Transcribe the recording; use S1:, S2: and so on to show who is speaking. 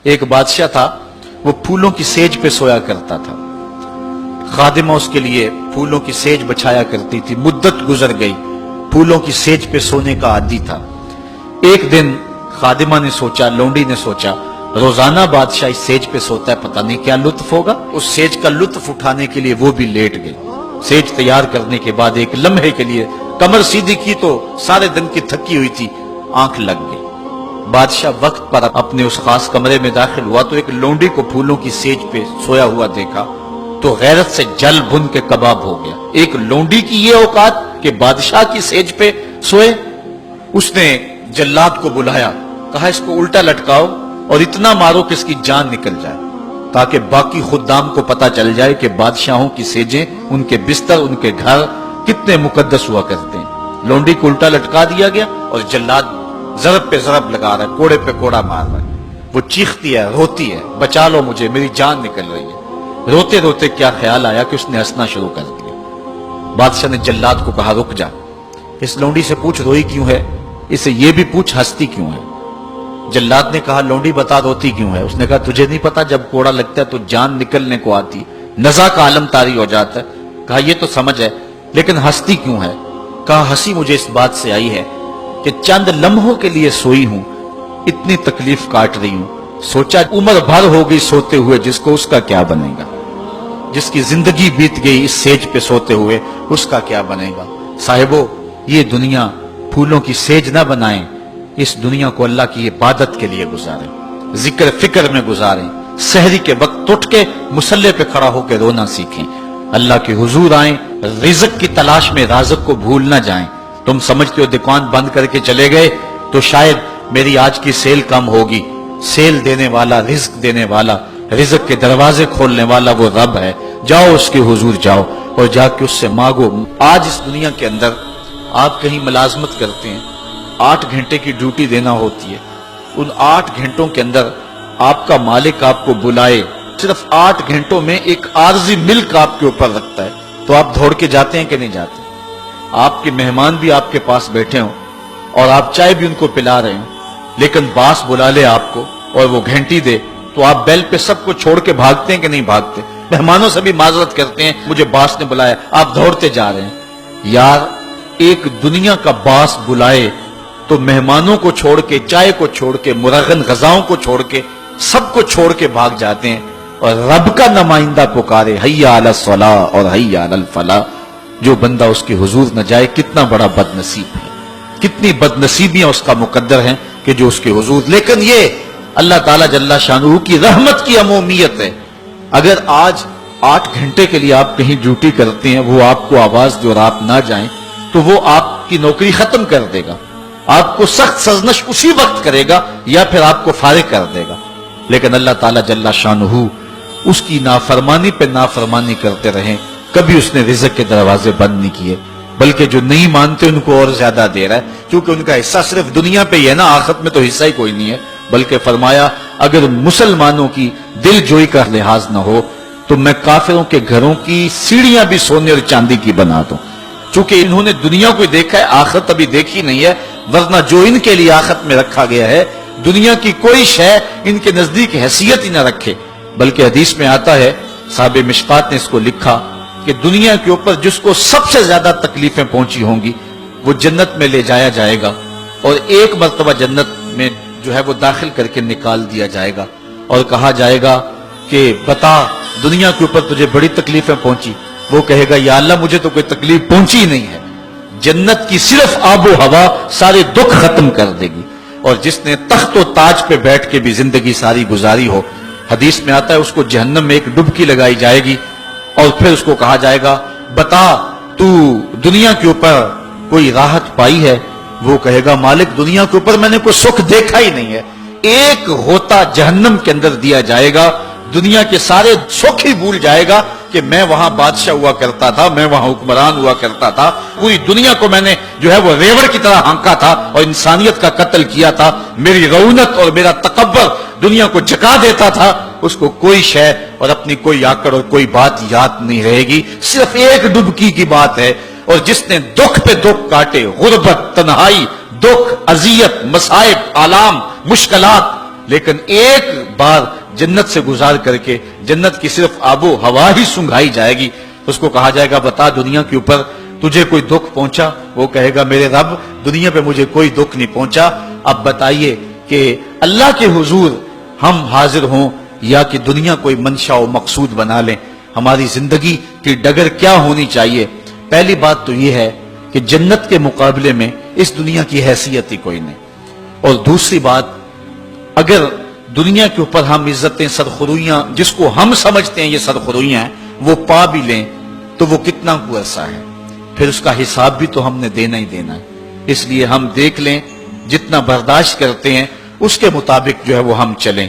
S1: ایک بادشاہ تھا، وہ پھولوں کی سیج پہ سویا کرتا تھا۔ خادمہ اس کے لیے پھولوں کی سیج بچھایا کرتی تھی۔ مدت گزر گئی، پھولوں کی سیج پہ سونے کا عادی تھا۔ ایک دن خادمہ نے سوچا، لونڈی نے سوچا، روزانہ بادشاہ اس سیج پہ سوتا ہے، پتہ نہیں کیا لطف ہوگا۔ اس سیج کا لطف اٹھانے کے لیے وہ بھی لیٹ گئی۔ سیج تیار کرنے کے بعد ایک لمحے کے لیے کمر سیدھی کی تو سارے دن کی تھکی ہوئی تھی، آنکھ لگ گئی۔ بادشاہ وقت پر اپنے اس خاص کمرے میں داخل ہوا تو ایک لونڈی کو پھولوں کی سیج پہ سویا ہوا دیکھا تو غیرت سے جل بھن کے کباب ہو گیا۔ ایک لونڈی کی یہ اوقات کہ بادشاہ کی سیج پہ سوئے۔ اس نے جلاد کو بلایا، کہا اس کو الٹا لٹکاؤ اور اتنا مارو کہ اس کی جان نکل جائے، تاکہ باقی خدام کو پتا چل جائے کہ بادشاہوں کی سیجیں، ان کے بستر، ان کے گھر کتنے مقدس ہوا کرتے ہیں۔ لونڈی کو الٹا لٹکا دیا گیا اور جلاد ضرب پہ ضرب لگا رہا ہے، کوڑے پہ کوڑا مار رہا ہے۔ وہ چیختی ہے، روتی ہے، بچا لو مجھے، میری جان نکل رہی ہے۔ روتے روتے کیا خیال آیا کہ اس نے ہنسنا شروع کر دیا۔ بادشاہ نے جلاد کو کہا، رک جا، اس لونڈی سے پوچھ روئی کیوں ہے، اسے یہ بھی پوچھ ہنستی کیوں ہے۔ جلاد نے کہا، لونڈی بتا روتی کیوں ہے۔ اس نے کہا، تجھے نہیں پتا جب کوڑا لگتا ہے تو جان نکلنے کو آتی، نزا کا عالم طاری ہو جاتا ہے۔ کہا یہ تو سمجھ ہے، لیکن ہنستی کیوں ہے۔ کہا ہنسی مجھے اس بات سے آئی ہے کہ چند لمحوں کے لیے سوئی ہوں، اتنی تکلیف کاٹ رہی ہوں، سوچا عمر بھر ہو گئی سوتے ہوئے، جس کو اس کا کیا بنے گا، جس کی زندگی بیت گئی اس سیج پہ سوتے ہوئے، اس کا کیا بنے گا۔ صاحبو، یہ دنیا پھولوں کی سیج نہ بنائیں، اس دنیا کو اللہ کی عبادت کے لیے گزاریں، ذکر فکر میں گزاریں، سحری کے وقت اٹھ کے مصلی پہ کھڑا ہو کے رونا سیکھیں، اللہ کے حضور آئیں، رزق کی تلاش میں رازق کو بھول نہ جائیں۔ تم سمجھتے ہو دکان بند کر کے چلے گئے تو شاید میری آج کی سیل کم ہوگی۔ سیل دینے والا، رزق دینے والا، رزق کے دروازے کھولنے والا وہ رب ہے۔ جاؤ اس کے حضور جاؤ اور جا کے اس سے مانگو۔ آج اس دنیا کے اندر آپ کہیں ملازمت کرتے ہیں، 8 گھنٹے کی ڈیوٹی دینا ہوتی ہے، ان 8 گھنٹوں کے اندر آپ کا مالک آپ کو بلائے، صرف 8 گھنٹوں میں ایک عارضی ملک آپ کے اوپر رکھتا ہے، تو آپ دوڑ کے جاتے ہیں کہ نہیں جاتے؟ آپ کے مہمان بھی آپ کے پاس بیٹھے ہوں اور آپ چائے بھی ان کو پلا رہے ہیں، لیکن باس بلا لے آپ کو اور وہ گھنٹی دے تو آپ بیل پہ سب کو چھوڑ کے بھاگتے ہیں کہ نہیں بھاگتے؟ مہمانوں سے بھی معذرت کرتے ہیں، مجھے باس نے بلایا، آپ دوڑتے جا رہے ہیں۔ یار، ایک دنیا کا باس بلائے تو مہمانوں کو چھوڑ کے، چائے کو چھوڑ کے، مرغن غذاؤں کو چھوڑ کے، سب کو چھوڑ کے بھاگ جاتے ہیں، اور رب کا نمائندہ پکارے حی علی الصلاۃ اور حی علی الفلاح، جو بندہ اس کے حضور نہ جائے کتنا بڑا بد نصیب ہے، کتنی بد نصیبیاں اس کا مقدر ہیں کہ جو اس کے حضور۔ لیکن یہ اللہ تعالیٰ جل شانہ کی رحمت کی عمومیت ہے۔ اگر آج 8 گھنٹے کے لیے آپ کہیں ڈیوٹی کرتے ہیں، وہ آپ کو آواز دے اور آپ نہ جائیں تو وہ آپ کی نوکری ختم کر دے گا، آپ کو سخت سرزنش اسی وقت کرے گا یا پھر آپ کو فارغ کر دے گا۔ لیکن اللہ تعالیٰ جل شانہ اس کی نافرمانی پہ نافرمانی کرتے رہیں، کبھی اس نے رزق کے دروازے بند نہیں کیے، بلکہ جو نہیں مانتے ان کو اور زیادہ دے رہا ہے، کیونکہ ان کا حصہ صرف دنیا پہ ہی ہے نا، آخرت میں تو حصہ ہی کوئی نہیں ہے۔ بلکہ فرمایا اگر مسلمانوں کی دل جوئی کا لحاظ نہ ہو تو میں کافروں کے گھروں کی سیڑھیاں بھی سونے اور چاندی کی بنا دوں، چونکہ انہوں نے دنیا کو دیکھا ہے، آخرت ابھی دیکھی نہیں ہے، ورنہ جو ان کے لیے آخرت میں رکھا گیا ہے، دنیا کی کوئی شے ان کے نزدیک حیثیت ہی نہ رکھے۔ بلکہ حدیث میں آتا ہے، صاحب مشکات نے اس کو لکھا کہ دنیا کے اوپر جس کو سب سے زیادہ تکلیفیں پہنچی ہوں گی وہ جنت میں لے جایا جائے گا، اور ایک مرتبہ جنت میں جو ہے وہ داخل کر کے نکال دیا جائے گا، اور کہا جائے گا کہ بتا دنیا کے اوپر تجھے بڑی تکلیفیں پہنچی؟ وہ کہے گا یا اللہ مجھے تو کوئی تکلیف پہنچی ہی نہیں ہے۔ جنت کی صرف آب و ہوا سارے دکھ ختم کر دے گی، اور جس نے تخت و تاج پہ بیٹھ کے بھی زندگی ساری گزاری ہو، حدیث میں آتا ہے اس کو جہنم میں ایک ڈبکی لگائی جائے گی، اور پھر اس کو کہا جائے گا بتا تو دنیا کے اوپر کوئی راحت پائی ہے؟ وہ کہے گا مالک دنیا کے اوپر میں نے کوئی سکھ دیکھا ہی نہیں ہے۔ ایک ہوتا جہنم کے اندر دیا جائے گا، دنیا کے سارے سکھ ہی بھول جائے گا کہ میں وہاں بادشاہ ہوا کرتا تھا، میں وہاں حکمران ہوا کرتا تھا، پوری دنیا کو میں نے جو ہے وہ ریوڑ کی طرح ہانکا تھا اور انسانیت کا قتل کیا تھا، میری رونق اور میرا تکبر دنیا کو جھکا دیتا تھا۔ اس کو کوئی شے اور اپنی کوئی آکڑ اور کوئی بات یاد نہیں رہے گی، صرف ایک ڈبکی کی بات ہے۔ اور جس نے دکھ پہ دکھ کاٹے، غربت، تنہائی، دکھ، اذیت، مصائب، آلام، مشکلات، لیکن ایک بار جنت سے گزار کر کے جنت کی صرف آب و ہوا ہی سنگھائی جائے گی، اس کو کہا جائے گا بتا دنیا کے اوپر تجھے کوئی دکھ پہنچا؟ وہ کہے گا میرے رب دنیا پہ مجھے کوئی دکھ نہیں پہنچا۔ اب بتائیے کہ اللہ کے حضور ہم حاضر ہوں یا کہ دنیا کوئی منشا و مقصود بنا لیں؟ ہماری زندگی کی ڈگر کیا ہونی چاہیے؟ پہلی بات تو یہ ہے کہ جنت کے مقابلے میں اس دنیا کی حیثیت ہی کوئی نہیں، اور دوسری بات اگر دنیا کے اوپر ہم عزتیں سرخرویاں جس کو ہم سمجھتے ہیں یہ سرخرویاں ہیں وہ پا بھی لیں تو وہ کتنا کو عرصہ ہے، پھر اس کا حساب بھی تو ہم نے دینا ہی دینا ہے۔ اس لیے ہم دیکھ لیں جتنا برداشت کرتے ہیں اس کے مطابق جو ہے وہ ہم چلیں۔